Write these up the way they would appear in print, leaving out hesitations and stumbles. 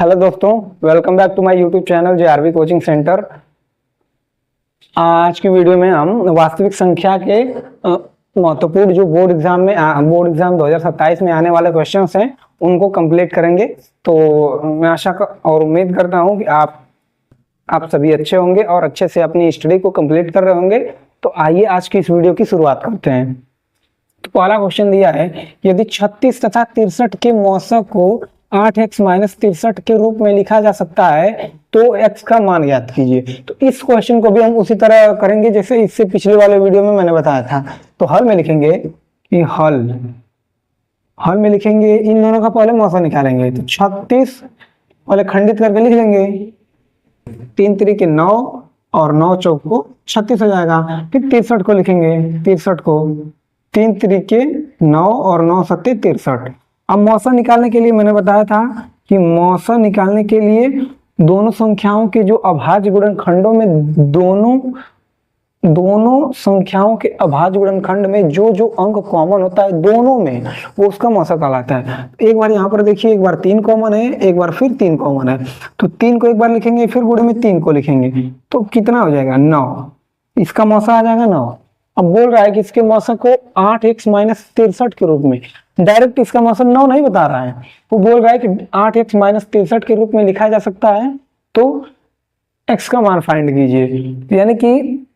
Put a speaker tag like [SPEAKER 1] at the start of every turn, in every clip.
[SPEAKER 1] Hello दोस्तों, welcome back to my YouTube channel JRV coaching centre. आज की video में हम वास्तविक संख्या के महत्वपूर्ण जो बोर्ड एग्जाम 2027 में आने वाले क्वेश्चंस हैं उनको कंप्लीट करेंगे। तो मैं आशा और उम्मीद करता हूं कि आप सभी अच्छे होंगे और अच्छे से अपनी स्टडी को कंप्लीट कर रहे होंगे। तो आइए आज की इस वीडियो की शुरुआत करते हैं। तो पहला क्वेश्चन दिया है, यदि 36 तथा 63 के मौसक को 8x माइनस 63 के रूप में लिखा जा सकता है तो x का मान ज्ञात कीजिए। तो इस क्वेश्चन को भी हम उसी तरह करेंगे जैसे इससे पिछले वाले वीडियो में मैंने बताया था। तो हल में लिखेंगे कि हल में लिखेंगे, इन दोनों का पहले मौसक निकालेंगे। तो 36 पहले खंडित करके लिख लेंगे, 3 त्रिक 9 और 9 चौक को 36 हो जाएगा। फिर 63 को लिखेंगे, 63 को 3 त्रिक 9 और 9 सत्ते 63। अब मौसक निकालने के लिए मैंने बताया था कि मौसक निकालने के लिए दोनों संख्याओं के जो अभाज्य गुणनखंडों में दोनों संख्याओं के अभाज्य गुणनखंड में जो अंक कॉमन होता है दोनों में, वो उसका मौसक कहलाता है। एक बार यहाँ पर देखिए, एक बार 3 कॉमन है, एक बार फिर 3 कॉमन है। तो 3 को एक बार लिखेंगे, फिर गुणे में 3 को लिखेंगे, तो कितना हो जाएगा 9। इसका मौसक आ जाएगा 9। अब बोल रहा है कि इसके मौसक को 8x माइनस 63 के रूप में, डायरेक्ट इसका मौसक 9 नहीं बता रहा है, वो बोल रहा है कि 8x माइनस 63 के रूप में लिखा जा सकता है तो x का मान फाइंड कीजिए। यानी कि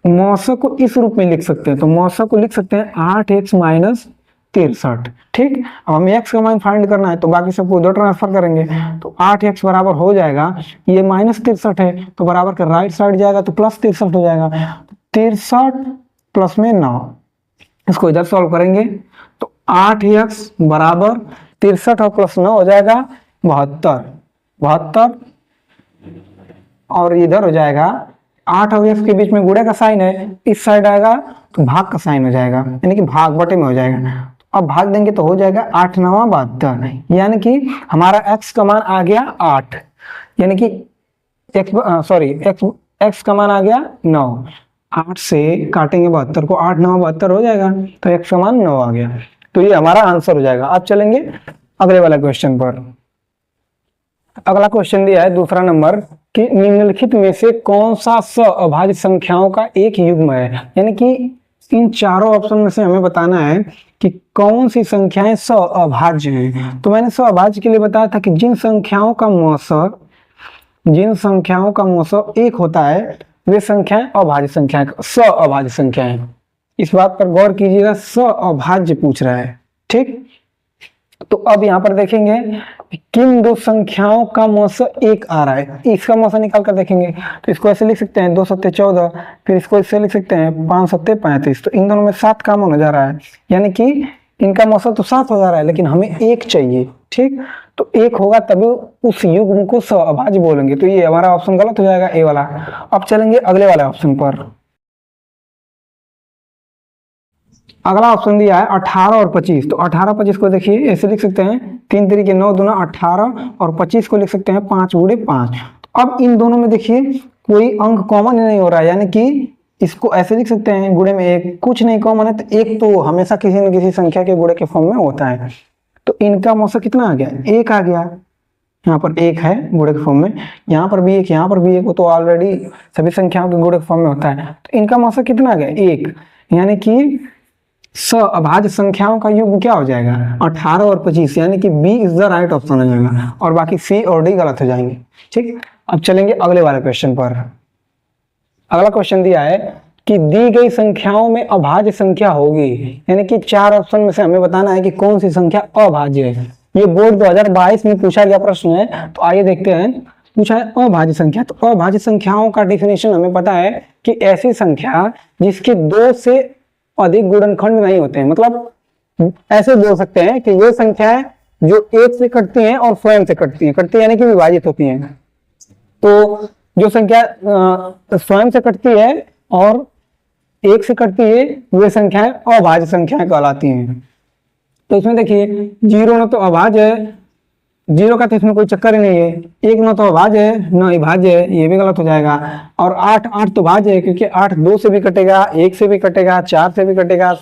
[SPEAKER 1] मौसक को इस रूप में लिख सकते हैं। तो मौसक को लिख सकते हैं 8x माइनस 63। ठीक, अब हमें x का मान फाइंड करना है तो बाकी सबको उधर ट्रांसफर करेंगे। तो 8x बराबर हो जाएगा, ये माइनस 63 है तो बराबर का राइट साइड जाएगा तो प्लस 63 हो जाएगा। 63 प्लस में 9, इसको इधर सॉल्व करेंगे तो 8x बराबर 63 और प्लस 9 हो जाएगा 72 और इधर हो जाएगा 8 और x के बीच में गुणे का साइन है, इस साइड आएगा तो भाग का साइन हो जाएगा, यानी कि भाग बटे में हो जाएगा। तो अब भाग देंगे तो हो जाएगा 8 9 72, यानी कि हमारा x का मान आ गया 8, यानी कि x का मान आ गया 9। 8 से काटेंगे 72 को, 8 9 72 हो जाएगा, तो x का मान 9 आ गया। तो ये हमारा आंसर हो जाएगा। अब चलेंगे अगले वाला क्वेश्चन पर। अगला क्वेश्चन दिया है दूसरा नंबर कि निम्नलिखित में से कौन सा अभाज्य संख्याओं का एक युग्म है। यानी कि इन चारों ऑप्शन में से हमें बताना है कि कौन सी संख्याएं अभाज्य हैं। तो मैंने अभाज्य के लिए बताया था कि जिन संख्याओं का मौसक एक होता है वे संख्याएं अभाज्य संख्याएं, अभाज्य संख्याएं। इस बात पर गौर कीजिएगा, अभाज्य पूछ रहा है। ठीक, तो अब यहाँ पर देखेंगे किन दो संख्याओं का मौसक एक आ रहा है, इसका मौसक निकाल कर देखेंगे। तो इसको ऐसे लिख सकते हैं 2 सत्ते 14, फिर इसको इससे लिख सकते हैं 5 सत्ते 35। तो इन दोनों में 7 कॉमन हो जा रहा है, यानी कि इनका मौसक तो 7 हो जा रहा है, लेकिन हमें एक चाहिए। ठीक, तो एक होगा तभी उस युग्म को अभाज्य बोलेंगे। तो ये हमारा ऑप्शन गलत हो जाएगा, ए वाला। अब चलेंगे अगले वाले ऑप्शन पर। अगला ऑप्शन दिया है 18 और 25। तो 18 25 को देखिए ऐसे लिख सकते हैं, 3 त्रिक 9 दूना 18 और 25 को लिख सकते हैं 5 गुणे 5। तो अब इन दोनों में देखिए कोई अंक कॉमन ही नहीं हो रहा है, यानी कि इसको ऐसे लिख सकते हैं गुणे में 1, कुछ नहीं कॉमन है तो एक तो हमेशा किसी न किसी संख्या के गुणे के फॉर्म में होता है। तो इनका मौसक कितना आ गया, 1 आ गया। यहाँ पर 1 है गुणे के फॉर्म में, यहाँ पर भी 1, यहाँ पर भी 1, तो ऑलरेडी सभी संख्याओं के गुणे के फॉर्म में होता है। तो इनका मौसक कितना आ गया, 1, यानी कि अभाज्य संख्याओं का युग्म क्या हो जाएगा 18 और 25, यानी कि B is the right option हो जाएगा और बाकी सी और डी गलत हो जाएंगे। ठीक, अब चलेंगे अगले वाले क्वेश्चन पर। अगला क्वेश्चन दिया है कि दी गई संख्याओं में अभाज्य संख्या होगी, यानी कि 4 ऑप्शन में से हमें बताना है कि कौन सी संख्या अभाज्य है। ये बोर्ड 2022 में पूछा गया प्रश्न है, तो आइए देखते हैं। पूछा है अभाज्य संख्या, तो अभाज्य संख्याओं का डेफिनेशन हमें पता है कि ऐसी संख्या जिसके 2 से अधिक गुणनखंड नहीं होते हैं। मतलब ऐसे बोल सकते हैं कि ये संख्याएं जो 1 से कटती हैं और स्वयं से कटती हैं, यानी कि विभाजित होती हैं। तो जो संख्या स्वयं से कटती है और 1 से कटती है वे संख्याएं अभाज्य संख्याएं कहलाती हैं। तो इसमें देखिए 0 न तो अभाज्य है, 0 का तो इसमें कोई चक्कर ही नहीं है। 1 न तो अभाज्य है न अभाज्य है, ये भी गलत हो जाएगा। और 8 तो भाज्य है, क्योंकि 8 2 से भी कटेगा, 1 से भी कटेगा, 4 से भी कटेगा,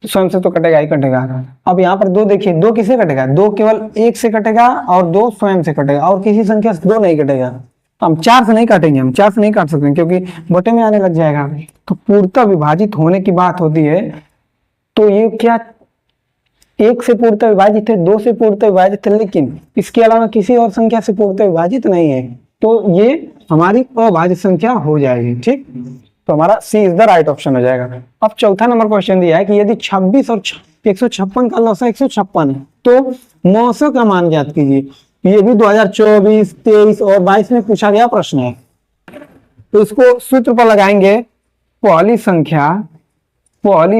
[SPEAKER 1] स्वयं से तो कटेगा ही कटेगा। अब यहाँ पर 2 देखिए, 2 किसे कटेगा, 2 केवल 1 से कटेगा और 2 स्वयं से कटेगा और किसी संख्या से 2 नहीं कटेगा। तो हम 4 से नहीं काटेंगे, हम 4 से नहीं काट सकते क्योंकि बटे में आने लग जाएगा। तो पूर्णतः विभाजित होने की बात होती है तो ये क्या 1 से पूर्णतः विभाजित है, 2 से पूर्णतः विभाजित है, लेकिन इसके अलावा किसी और संख्या से पूर्णतः विभाजित नहीं है, तो ये हमारी अभाज्य संख्या हो जाएगी। ठीक, तो हमारा सी इज द राइट ऑप्शन हो जाएगा। अब चौथा नंबर क्वेश्चन दिया है कि यदि 26 और 156 का लसा 156 है तो मौसा का मान ज्ञात कीजिए। ये भी 2024, 23 और 22 में पूछा गया प्रश्न है। तो इसको सूत्र पर लगाएंगे, पहली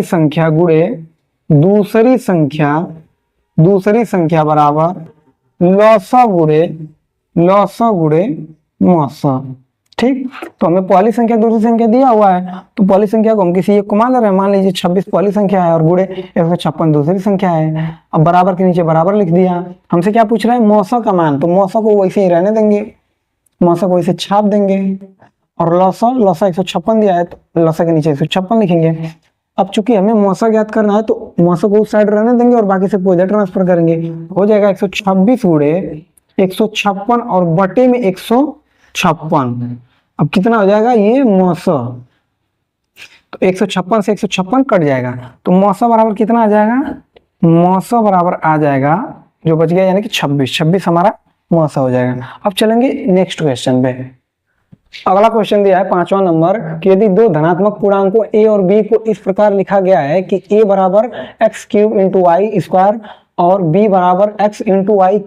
[SPEAKER 1] संख्या गुणे दूसरी संख्या बराबर लसा गुणे मौसा। ठीक, तो हमें पहली संख्या दूसरी संख्या दिया हुआ है, तो पहली संख्या को हम किसी एक को मान ले रहे हैं। मान लीजिए 26 पहली संख्या है और गुणे 156 दूसरी संख्या है। अब बराबर के नीचे बराबर लिख दिया। हमसे क्या पूछ रहे हैं, मौसा का मान, तो मौसा को वैसे ही रहने देंगे, मौसा को वैसे छाप देंगे। और लसा 156 दिया है तो लसा के नीचे 156 लिखेंगे। अब चूंकि हमें मौसा ज्ञात करना है तो मौसा को उस साइड रहने देंगे और बाकी से इधर ट्रांसफर करेंगे। हो जाएगा 126 गुणे 156 और बटे में 156। अब कितना हो जाएगा ये मौसा, तो 156 से 156 कट जाएगा, तो मौसा बराबर कितना आ जाएगा, मौसा बराबर आ जाएगा जो बच गया यानी कि 26 हमारा मौसा हो जाएगा। अब चलेंगे नेक्स्ट क्वेश्चन पे। अगला क्वेश्चन दिया है 5वां नंबर कि यदि 2 धनात्मक पूर्णांकों a और b को इस प्रकार लिखा गया है कि a बराबर x cube into Y square और b बराबर x इंटू वाई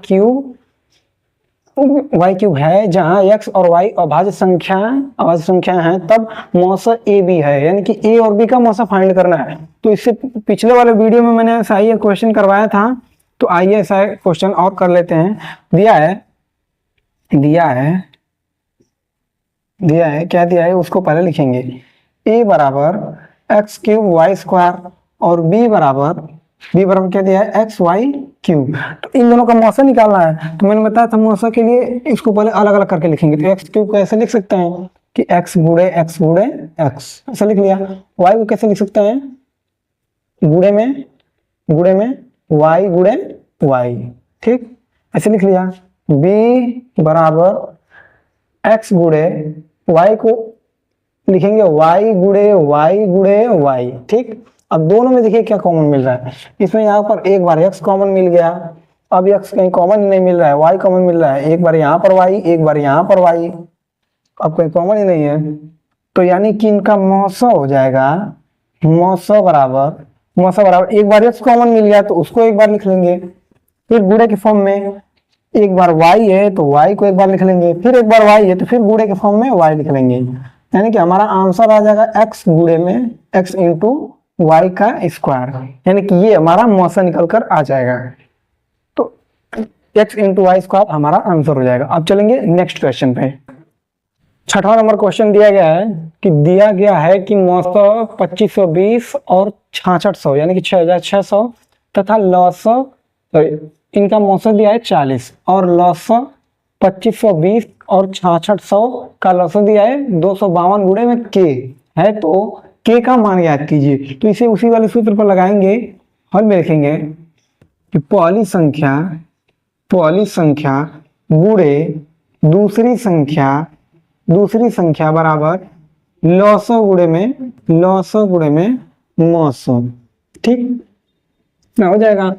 [SPEAKER 1] क्यूब है, जहां x और y अभाज्य संख्या है, तब मौसा a b है, यानी कि a और b का मौसा फाइंड करना है। तो इससे पिछले वाले वीडियो में मैंने ऐसा ही क्वेश्चन करवाया था, तो आइए ऐसा क्वेश्चन और कर लेते हैं। दिया है क्या दिया है उसको पहले लिखेंगे। a बराबर x क्यूब वाई स्क्वायर और b बराबर क्या दिया है, एक्स वाई क्यूब। तो इन दोनों का मौसा निकालना है। तो मैंने बताया था मौसा के लिए इसको पहले अलग अलग करके लिखेंगे। तो एक्स क्यूब को ऐसे लिख सकते हैं कि एक्स गुणे एक्स ऐसा लिख लिया। वाई को कैसे लिख सकते हैं, गुणे में वाई गुणे वाई। ठीक, ऐसे लिख लिया। b बराबर एक्स गुणे वाई को लिखेंगे वाई गुणे वाई। ठीक, अब दोनों में देखिए क्या कॉमन मिल रहा है। इसमें यहाँ पर एक बार x कॉमन मिल गया, अब x कहीं कॉमन नहीं मिल रहा है, y कॉमन मिल रहा है। एक बार यहाँ पर y, एक बार यहाँ पर y, अब कहीं कॉमन ही नहीं है। तो यानी कि इनका मौसा हो जाएगा, मौसा बराबर एक बार x कॉमन मिल गया तो उसको एक बार लिख लेंगे, फिर गुणे के फॉर्म में। एक बार y है तो y को एक बार लिख लेंगे, फिर एक बार y है तो फिर गुणे के फॉर्म में y लिख लेंगे। यानी कि हमारा आंसर आ जाएगा x गुणे में x इंटू y का स्क्वायर, यानी कि ये हमारा मौसा निकल कर आ जाएगा। तो x इंटू वाई स्क्वायर हमारा आंसर हो जाएगा। अब चलेंगे नेक्स्ट क्वेश्चन पे। 6वां नंबर क्वेश्चन दिया गया है कि मौसा 2520 और 6600 यानी कि 6600 तथा लौसा इनका मौसा दिया है 40 और लौसा 2520 और 6600 का लौसा दिया है 252 गुणे में k है, तो k का मान याद कीजिए। तो इसे उसी वाले सूत्र पर लगाएंगे, हल में लिखेंगे कि पहली संख्या गुणे दूसरी संख्या बराबर लौसा गुणे में मौसा। ठीक ना, हो जाएगा।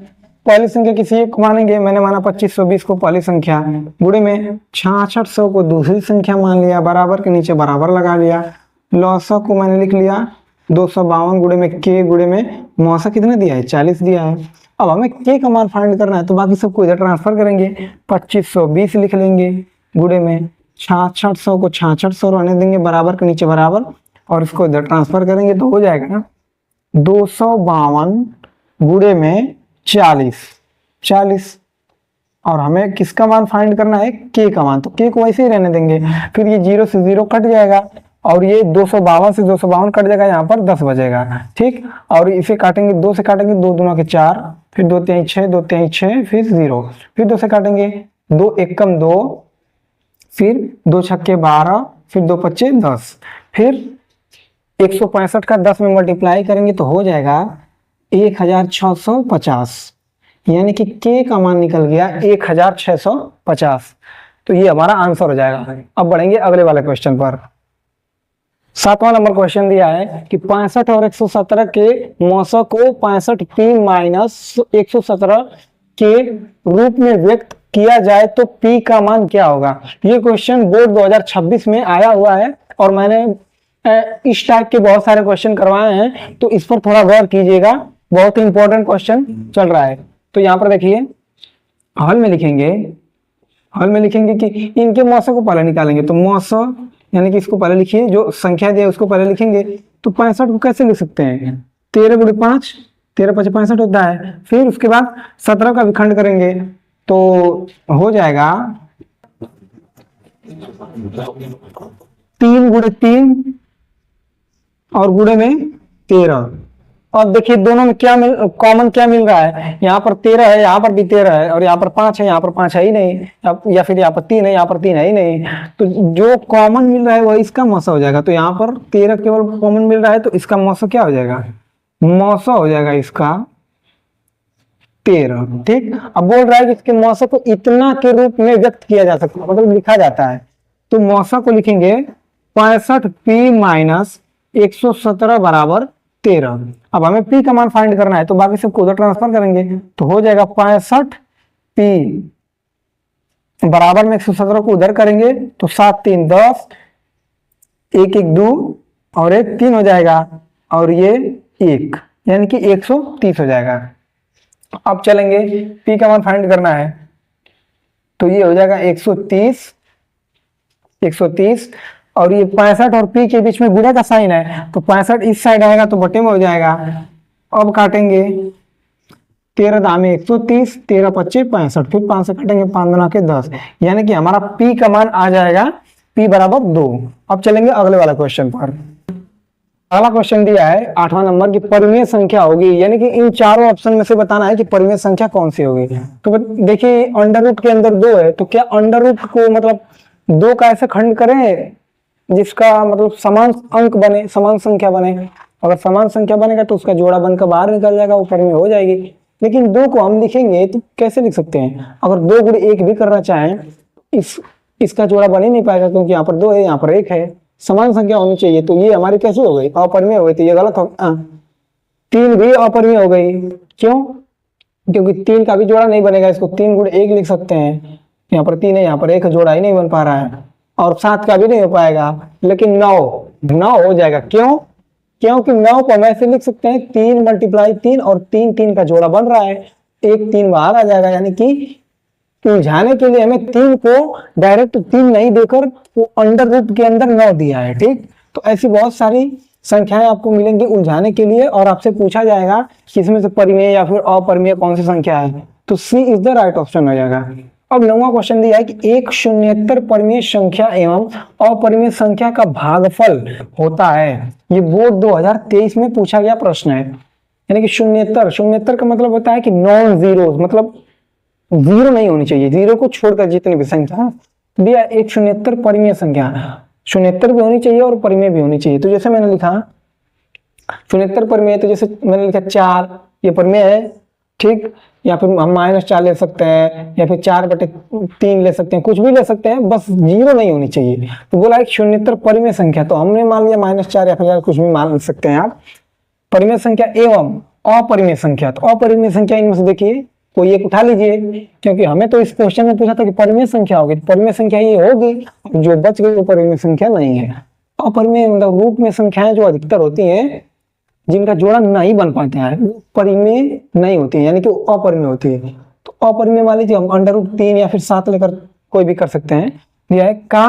[SPEAKER 1] पहली संख्या किसी एक को मानेंगे, मैंने माना 2520 को पहली संख्या, गुणे में 6600 को दूसरी संख्या मान लिया, बराबर के नीचे बराबर लगा लिया। लौसा को मैंने लिख लिया 252 गुणे में k गुणे में मौसा कितना दिया है, 40 दिया है। अब हमें k का मान फाइंड करना है, तो बाकी सबको इधर ट्रांसफर करेंगे। 2520 लिख लेंगे, गुणे में 6600 को 6600 रहने देंगे, बराबर के नीचे बराबर, और इसको इधर ट्रांसफर करेंगे तो हो जाएगा 252 गुणे में 40। और हमें किसका मान फाइंड करना है, k का मान। तो k को वैसे ही रहने देंगे, फिर ये 0 से 0 कट जाएगा और ये 252 से 252 कट जाएगा, यहाँ पर 10 बचेगा। ठीक, और इसे काटेंगे, 2 से काटेंगे, 2 दूना के 4, फिर 2 3 6, 2 3 6, फिर 0, फिर 2 से काटेंगे, 2 एकम 2, फिर 2 छक्के 12, फिर 2 पच्चे 10, फिर 165 का 10 में मल्टीप्लाई करेंगे तो हो जाएगा 1650, यानी कि के का मान निकल गया 1650। तो ये हमारा आंसर हो जाएगा। अब बढ़ेंगे अगले वाले क्वेश्चन पर। 7वां नंबर क्वेश्चन दिया है कि 65 और 117 के मौसों को 65p माइनस 117 के रूप में व्यक्त किया जाए तो p का मान क्या होगा। ये क्वेश्चन बोर्ड 2026 में आया हुआ है और मैंने इस टाइप के बहुत सारे क्वेश्चन करवाए हैं, तो इस पर थोड़ा गौर कीजिएगा, बहुत ही इंपॉर्टेंट क्वेश्चन चल रहा है। तो यहाँ पर देखिए हल में लिखेंगे कि इनके मौसों को पहले निकालेंगे। तो मौसों यानी कि इसको पहले लिखिए, जो संख्या दिया उसको पहले लिखेंगे। तो 65 को कैसे लिख सकते हैं, 13 गुणे 5, 13 5 65 होता है। फिर उसके बाद 17 का विखंड करेंगे तो हो जाएगा 3 गुणे 3 और गुणे में 13। और देखिए दोनों में क्या कॉमन क्या मिल रहा है, यहाँ पर 13 है, यहाँ पर भी 13 है, और यहाँ पर 5 है, यहाँ पर 5 है ही नहीं, या फिर यहाँ पर 3 है, यहाँ पर 3 है ही नहीं। तो जो कॉमन मिल रहा है वो इसका मौसा हो जाएगा। तो यहाँ पर 13 केवल कॉमन मिल रहा है, तो इसका मौसा क्या हो जाएगा, मौसा हो जाएगा इसका 13। ठीक, अब बोल रहा है कि इसके मौसा को इतना के रूप में व्यक्त किया जा सकता है, मतलब लिखा जाता है। तो मौसा को लिखेंगे 65p माइनस 117 बराबर 13। अब हमें p का मान फाइंड करना है, तो बाकी सबको उधर ट्रांसफर करेंगे, तो हो जाएगा 65p बराबर में 117 को उधर करेंगे तो 7 3 10, 1 1 2 और 1 3 हो जाएगा, और ये 1 यानी कि 130 हो जाएगा। अब चलेंगे p का मान फाइंड करना है, तो ये हो जाएगा 130 और ये 65 और p के बीच में गुणा का साइन है, तो 65 इस साइड आएगा तो बटे में हो जाएगा। अब काटेंगे 13 दामे 130, 13 25 65, फिर 5 से काटेंगे 5 गुना के 10, यानी कि हमारा p का मान आ जाएगा p बराबर 2। अब चलेंगे अगले वाला क्वेश्चन पर। अगला क्वेश्चन दिया है 8वां नंबर की परिमेय संख्या होगी, यानी कि इन चारों ऑप्शन में से बताना है कि परिमेय संख्या कौन सी होगी। तो देखिए अंडर रूट के अंदर 2 है, तो क्या अंडर रूट को मतलब 2 का ऐसे खंड करें जिसका मतलब समान अंक बने, समान संख्या बने। अगर समान संख्या बनेगा तो उसका जोड़ा बनकर बाहर निकल जाएगा, ऊपर में हो जाएगी। लेकिन 2 को हम लिखेंगे तो कैसे लिख सकते हैं, अगर 2 गुणे 1 भी करना चाहें इसका जोड़ा बन ही नहीं पाएगा, क्योंकि यहाँ पर 2 है, यहाँ पर 1 है, समान संख्या होनी चाहिए। तो ये हमारी कैसी हो गई, अपरिमेय हो गई, तो ये गलत हो। 3 भी अपरिमेय हो गई, क्यों, क्योंकि 3 का भी जोड़ा नहीं बनेगा, इसको 3 गुणे 1 लिख सकते हैं। यहाँ पर 3 है, यहाँ पर 1 है, जोड़ा ही नहीं बन पा रहा है, और 7 का भी नहीं हो पाएगा। लेकिन 9 हो जाएगा, क्यों, क्योंकि 9 को हम ऐसे लिख सकते हैं 3 मल्टीप्लाई 3, और 3 3 का जोड़ा बन रहा है, 1 3 बाहर आ जाएगा। यानी कि उलझाने के लिए हमें 3 को डायरेक्ट 3 नहीं देकर वो अंडर रूट के अंदर 9 दिया है। ठीक, तो ऐसी बहुत सारी संख्याएं आपको मिलेंगी उलझाने के लिए, और आपसे पूछा जाएगा कि इसमें से परिमेय या फिर अपरिमेय कौन सी संख्या है, तो सी इज द राइट ऑप्शन हो जाएगा। अब 9वां क्वेश्चन दिया है कि एक शून्येतर परिमेय संख्या एवं अपरिमेय संख्या का भागफल होता है। ये बोर्ड 2023 में पूछा गया प्रश्न है। यानी कि शून्येतर का मतलब होता है कि नॉन जीरो, मतलब जीरो नहीं होनी चाहिए, जीरो को छोड़कर जितनी भी संख्या दिया, एक शून्येतर परिमेय संख्या, शून्येतर भी होनी चाहिए और परिमेय भी होनी चाहिए। तो जैसे मैंने लिखा शून्येतर परिमेय, तो जैसे मैंने लिखा 4, ये परिमेय है। ठीक, या फिर हम -4 ले सकते हैं, या फिर 4/3 ले सकते हैं, कुछ भी ले सकते हैं, बस जीरो नहीं होनी चाहिए। तो बोला एक शून्येतर परिमेय संख्या, तो हमने मान लिया -4 या फिर कुछ भी मान सकते हैं आप। परिमेय संख्या एवं अपरिमेय संख्या, तो अपरिमेय संख्या इनमें से देखिए कोई एक उठा लीजिए, क्योंकि हमें तो इस क्वेश्चन में पूछा था कि परिमेय संख्या होगी, परिमेय संख्या ये होगी, जो बच गई वो परिमेय संख्या नहीं है। अपरिमेय मतलब रूप में संख्याएं जो अधिकतर होती हैं, जिनका जोड़ा नहीं बन पाते हैं, वो परिमेय नहीं होती है, यानी कि अपरिमेय होती है। तो अपरिमेय मान लीजिए हम √3 या फिर 7 लेकर कोई भी कर सकते हैं। यह है का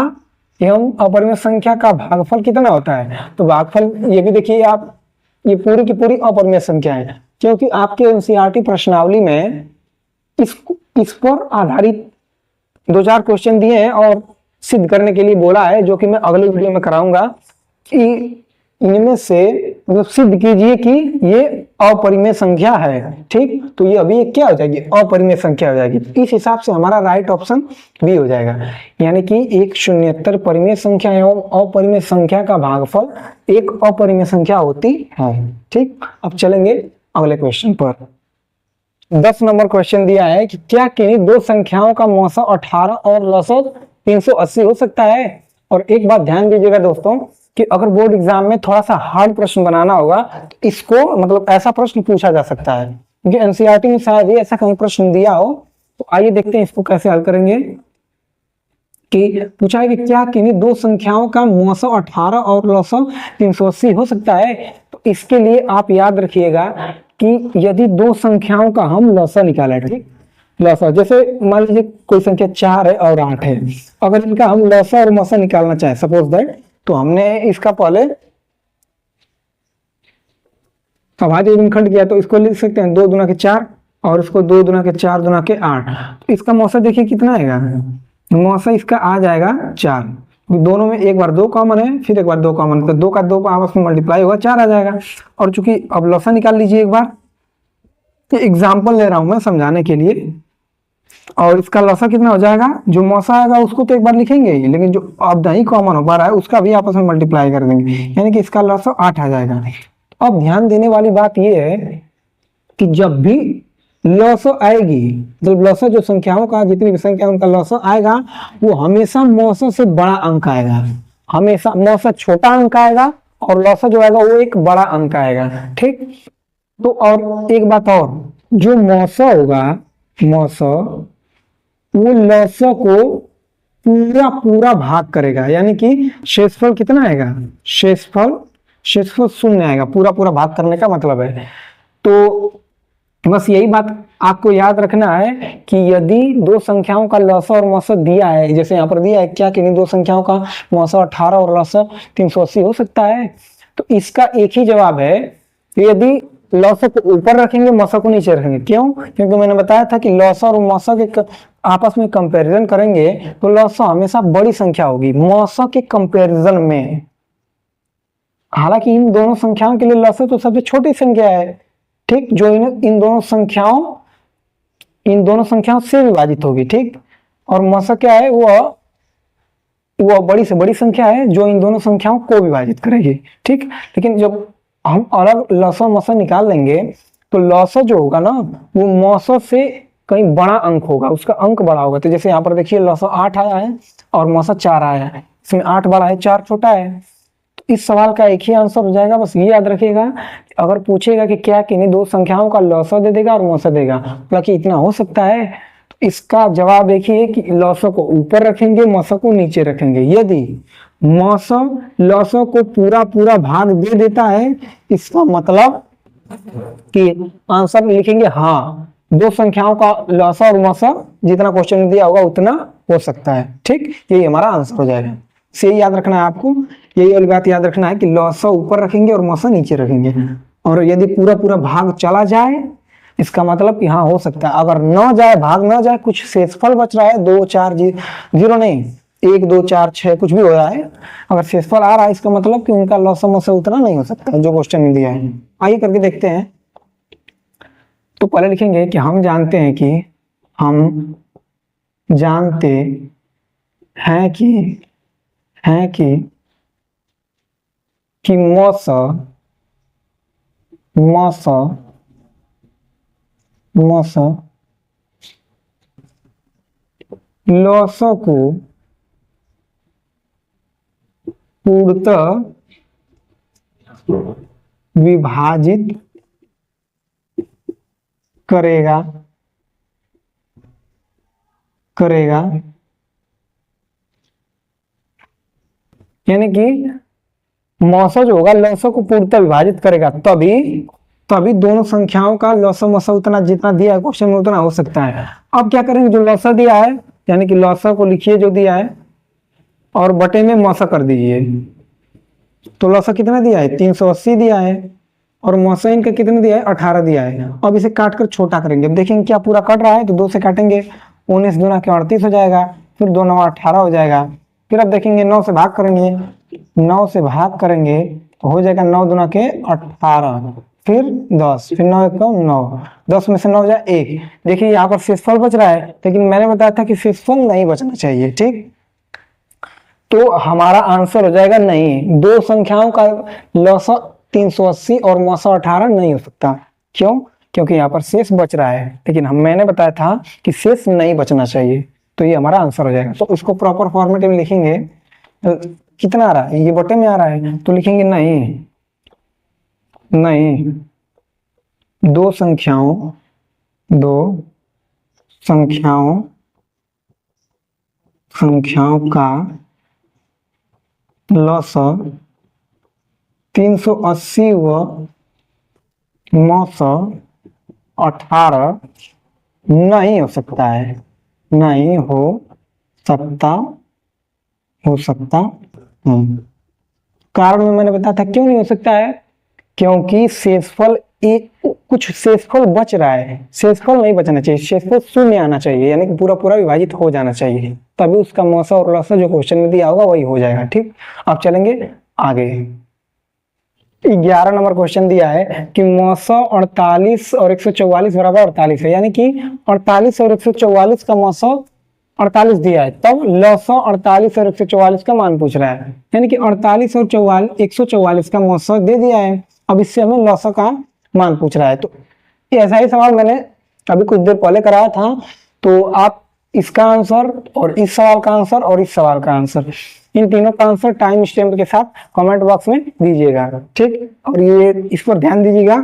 [SPEAKER 1] एवं अपरिमेय संख्या का भागफल कितना होता है, तो भागफल ये भी देखिए आप, ये पूरी की पूरी अपरिमेय संख्या है, क्योंकि आपके एनसीईआरटी प्रश्नावली में इस पर आधारित 2-4 क्वेश्चन दिए हैं और सिद्ध करने के लिए बोला है, जो कि मैं अगले वीडियो में कराऊंगा कि इनमें से मतलब सिद्ध कीजिए कि ये अपरिमेय संख्या है। ठीक, तो ये अभी क्या हो जाएगी, अपरिमेय संख्या हो जाएगी। इस हिसाब से हमारा राइट ऑप्शन बी हो जाएगा, यानी कि एक शून्येतर परिमेय संख्या एवं अपरिमेय संख्या का भागफल एक अपरिमेय संख्या होती है। ठीक, अब चलेंगे अगले क्वेश्चन पर 10 नंबर क्वेश्चन दिया है कि क्या किन्हीं दो संख्याओं का मौसा 18 और लसद 380 हो सकता है। और एक बात ध्यान दीजिएगा दोस्तों कि अगर बोर्ड एग्जाम में थोड़ा सा हार्ड प्रश्न बनाना होगा तो इसको मतलब ऐसा प्रश्न पूछा जा सकता है, क्योंकि एनसीईआरटी में शायद ही ऐसा कहीं प्रश्न दिया हो। तो आइए देखते हैं इसको कैसे हल करेंगे। कि पूछा है कि क्या किन्हीं दो संख्याओं का मौसा 18 और लसद 380 हो सकता है। तो इसके लिए आप याद रखिएगा कि यदि दो संख्याओं का हम लसा निकालें, ठीक, लसा जैसे मान लीजिए कोई संख्या 4 है और 8 है, अगर इनका हम लसा और मसा निकालना चाहे सपोज दैट, तो हमने इसका पहले अभाज्य गुणनखंड किया तो इसको लिख सकते हैं 2 दूना के 4 और इसको 2 दूना के 4 दूना के 8। तो इसका मौसा देखिए कितना आएगा, मौसा इसका आ जाएगा 4। दोनों में एक बार 2 कॉमन है, फिर एक बार 2 कॉमन, तो 2 का 2 आपस में मल्टीप्लाई होगा 4 आ जाएगा। और चूंकि अब लसा निकाल लीजिए एक बार, ये एग्जाम्पल ले रहा हूं मैं समझाने के लिए। और इसका लसा कितना हो जाएगा, जो मौसा आएगा उसको तो एक बार लिखेंगे ही, लेकिन जो अब नहीं कॉमन हो पा रहा है उसका भी आपस में मल्टीप्लाई कर देंगे, यानी कि इसका लसा 8 आ जाएगा। अब ध्यान देने वाली बात यह है कि जब भी लसा आएगी, मतलब लसा जो संख्याओं का जितनी भी संख्या उनका लसा आएगा वो हमेशा मौसा से बड़ा अंक आएगा, हमेशा मौसा छोटा अंक आएगा और लसा जो आएगा वो एक बड़ा अंक आएगा, ठीक। तो और एक बात और, जो मौसा होगा, मौसा वो लसा को पूरा पूरा भाग करेगा, यानी कि शेषफल कितना आएगा, शेषफल 0 आएगा, पूरा पूरा भाग करने का मतलब है। तो बस यही बात आपको याद रखना है कि यदि दो संख्याओं का लसा और मौसा दिया है, जैसे यहाँ पर दिया है क्या किन्हीं दो संख्याओं का मौसा 18 और लसा 380 हो सकता है, तो इसका एक ही जवाब है, यदि लसा को ऊपर रखेंगे मौसा को नीचे रखेंगे। क्यों, क्योंकि मैंने बताया था कि लसा और मौसा के आपस में कंपैरिजन करेंगे तो लसा हमेशा बड़ी संख्या होगी मौसा के कंपैरिजन में। हालांकि इन दोनों संख्याओं के लिए लसा तो सबसे छोटी संख्या है, ठीक, जो इन दोनों संख्याओं से विभाजित होगी, ठीक। और मौसा क्या है, वो बड़ी से बड़ी संख्या है जो इन दोनों संख्याओं को विभाजित करेगी, ठीक। लेकिन जब हम अलग लसा मौसा निकाल लेंगे तो लसा जो होगा ना वो मौसा से कहीं बड़ा अंक होगा, उसका अंक बड़ा होगा। तो जैसे यहाँ पर देखिए लसा 8 आया है और मौसा 4 आया है, इसमें 8 बड़ा है 4 छोटा है। तो इस सवाल का एक ही आंसर हो जाएगा। बस ये याद रखिएगा, अगर पूछेगा कि क्या किन्हीं दो संख्याओं का लसा दे देगा और मौसा देगा, मतलब कि इतना हो सकता है, तो इसका जवाब एक ही है कि लसा को ऊपर रखेंगे मौसा को नीचे रखेंगे। यदि मौसा लसा को पूरा पूरा भाग दे देता है, इसका मतलब कि आंसर में लिखेंगे हाँ, दो संख्याओं का लसा और मौसा जितना क्वेश्चन में दिया होगा उतना हो सकता है, ठीक। यही हमारा आंसर हो जाएगा। से याद रखना है आपको, यही वाली बात याद रखना है कि लसा ऊपर रखेंगे और मौसा नीचे रखेंगे। और यदि पूरा पूरा भाग चला जाए इसका मतलब कि हाँ हो सकता है। अगर न जाए, भाग न जाए, कुछ शेषफल बच रहा है 2 4 0 नहीं 1 2 4 6 कुछ भी हो रहा है, अगर शेषफल आ रहा है इसका मतलब कि उनका लसा मौसा उतना नहीं हो सकता जो क्वेश्चन में दिया है। आइए करके देखते हैं। तो पहले लिखेंगे कि हम जानते हैं कि मौसा लसा को पूर्णतः विभाजित करेगा यानी कि मौसा जो होगा लसा को पूर्णतः विभाजित करेगा, तभी दोनों संख्याओं का लसा मौसा उतना जितना दिया है क्वेश्चन में उतना हो सकता है। अब क्या करेंगे, जो लसा दिया है यानी कि लसा को लिखिए जो दिया है और बटे में मौसा कर दीजिए। तो लसा कितना दिया है 380 दिया है और मौसा इनका कितना दिया है 18 दिया है। अब इसे काट कर छोटा करेंगे। अब देखेंगे क्या पूरा कट रहा है तो 2 से काटेंगे, 19 दूना के 38 हो जाएगा, फिर 2 9 18 हो जाएगा। फिर अब देखेंगे 9 से भाग करेंगे, 9 से भाग करेंगे तो हो जाएगा 9 दूना के 18, फिर 10, फिर 9 1 9, 10 में से 9 जाए 1। देखिए यहाँ पर शेषफल बच रहा है, लेकिन मैंने बताया था कि शेषफल नहीं बचना चाहिए, ठीक। तो हमारा आंसर हो जाएगा नहीं, दो संख्याओं का लसा 380 और मौसा 18 नहीं हो सकता। क्यों? क्योंकि यहाँ पर शेष बच रहा है, लेकिन मैंने बताया था कि शेष नहीं बचना चाहिए, तो ये हमारा आंसर हो जाएगा। तो इसको प्रॉपर फॉर्मेट में लिखेंगे। कितना आ रहा है? ये बटे में आ रहा है, तो लिखेंगे नहीं नहीं, दो संख्याओं का लसा 380 व 918 नहीं हो सकता है, नहीं हो सकता कारण में मैंने बताया था क्यों नहीं हो सकता है, क्योंकि शेषफल कुछ शेषफल बच रहा है, शेषफल नहीं बचना चाहिए, शेषफल शून्य आना चाहिए, यानी कि पूरा पूरा विभाजित हो जाना चाहिए, तभी उसका मौसा और लसा जो क्वेश्चन में दिया होगा वही हो जाएगा। ठीक, अब चलेंगे आगे। 11 नंबर क्वेश्चन दिया है कि मौसा 48 और 144 बराबर 48 है, यानी कि 48 और 144 का मौसा 48 दिया है, तब लसा 48 और 144 का मान पूछ रहा है, यानी कि 48 और 144 का मौसा दे दिया है, अब इससे हमें लसा का मान पूछ रहा है। तो ऐसा ही सवाल मैंने अभी कुछ देर पहले कराया था, तो आप इसका आंसर और इस सवाल का आंसर और इस सवाल का आंसर, इन तीनों का आंसर टाइम स्टैम्प के साथ कमेंट बॉक्स में दीजिएगा। ठीक, और ये इस पर ध्यान दीजिएगा,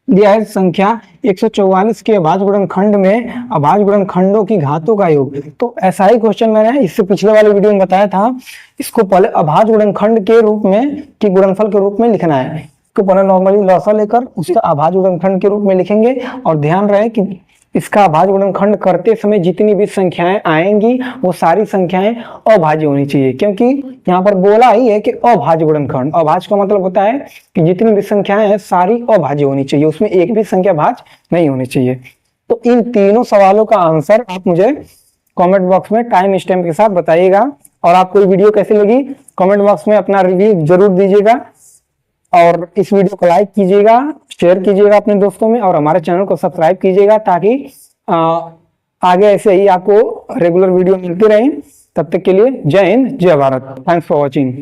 [SPEAKER 1] दिया है संख्या 144 के अभाज्य गुणनखंड में अभाज्य गुणनखंडों की घातों का योग। तो ऐसा ही क्वेश्चन मैंने इससे पिछले वाले वीडियो में बताया था, इसको पहले अभाज्य गुणनखंड के रूप में कि गुणनफल के रूप में लिखना है, इसको पहले नॉर्मली लसा लेकर उसका अभाज्य गुणनखंड के रूप में लिखेंगे, और ध्यान रहे कि इसका अभाज्य गुणनखंड करते समय जितनी भी संख्याएं आएंगी वो सारी संख्याएं अभाज्य होनी चाहिए, क्योंकि यहाँ पर बोला ही है कि अभाज्य गुणनखंड, अभाज्य का मतलब होता है कि जितनी भी संख्याएं हैं सारी अभाज्य होनी चाहिए, उसमें एक भी संख्या भाज्य नहीं होनी चाहिए। तो इन तीनों सवालों का आंसर आप मुझे कमेंट बॉक्स में टाइम स्टैम्प के साथ बताइएगा, और आपको ये वीडियो कैसी लगी कमेंट बॉक्स में अपना रिव्यू जरूर दीजिएगा, और इस वीडियो को लाइक कीजिएगा, शेयर कीजिएगा अपने दोस्तों में, और हमारे चैनल को सब्सक्राइब कीजिएगा ताकि आगे ऐसे ही आपको रेगुलर वीडियो मिलती रहे। तब तक के लिए जय हिंद, जय भारत। Thanks for watching.